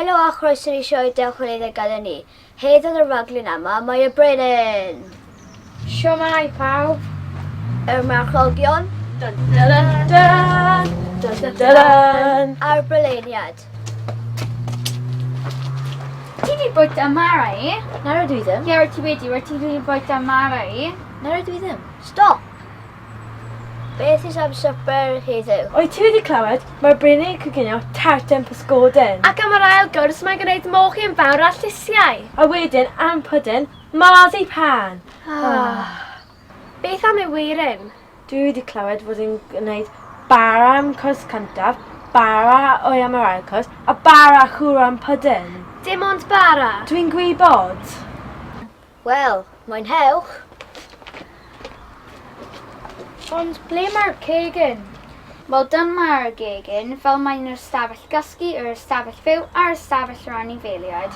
Helo a chroeso i sioe Dewch Wledda gyda ni. Hed yn y raglen yma, mae y Brenin. Siomai pawb. Marchogion. Dun dun dun dun dun dun dun. A'r breleniad. Ti wedi bwyta mara i? Na rydw i ddim. Ger ti wedi bwyta mara i? Na rydw i ddim. Stop! Beth ys am swper heddiw? O'i ti wedi clywed, mae'r brenin coginio tartan pysgodyn. Ac am yr ail gwrs mae gwneud mochi yn fawr a llysiau. A wedyn am pwdyn, marzipan. Beth am y weirin? Dwi wedi clywed fod yn gwneud bara am cwrs cyntaf, bara o'i am yr ail cwrs, a bara chwr am pwdyn. Dim ond bara. Dwi'n gwybod. Wel, mwynhewch. Ond ble mae'r cegin? Wel, dyma'r gegin, fel mae'n yr ystafell gysgu, yr ystafell fyw a'r ystafell ranifeiliaid.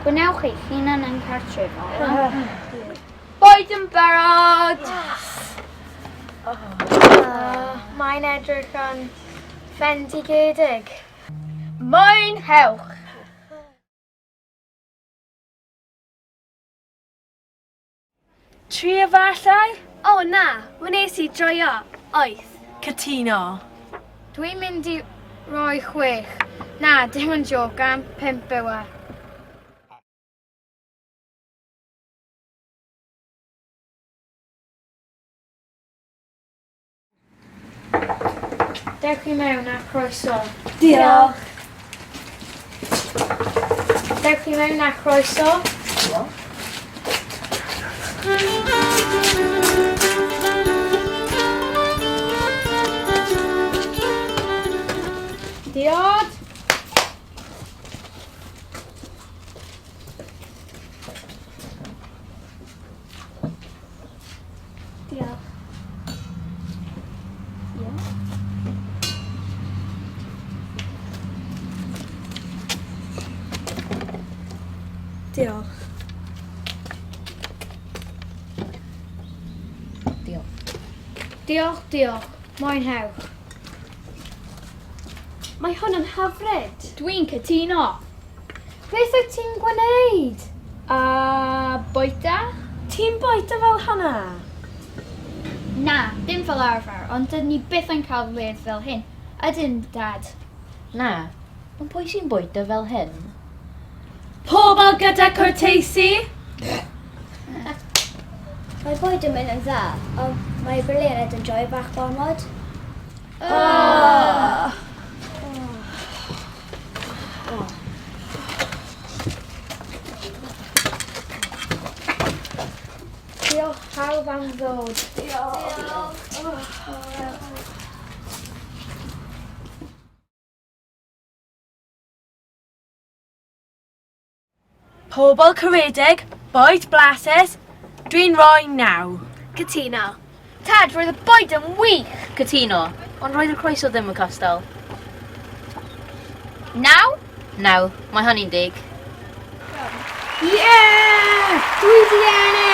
Gwnewch eich hunan yn cartrefol. Boed yn barod! Mae'n edrych yn fendigedig. Mwynhewch! Tri efallai? O na, wnes i droio, oeth. Cytuno. Dwi'n mynd i roi 6. Na, dim yn joc am 5 bywa. Dewch i mewn a croeso. Diolch. Dewch i mewn a croeso. Diod. Diolch. Diolch. Diolch. Mwynhewch. Mae hwn yn hyfryd. Dwi'n cytuno. Beth wyt ti'n gwneud? Bwyta? Ti'n bwyta fel hynna? Na, dim fel arfer, ond dyn ni byth yn cael wedd fel hyn. Ydyn, Dad? Na, ond pwy sy'n bwyta fel hyn? Pobl gyda corteisi? Mae bwyd yn mynd yn dda, ond mae breleniad yn joio bach gormod. Diolch pawb am ddod. Pobl caredig, bwyd blasus, dwi'n rhoi 9. Cytuno. Tad, roedd y bwyd yn wych. Cytuno, ond roedd y croeso ddim yn costal. 9? 9, mae hynny'n 10. Yeah! Dwi di ennill!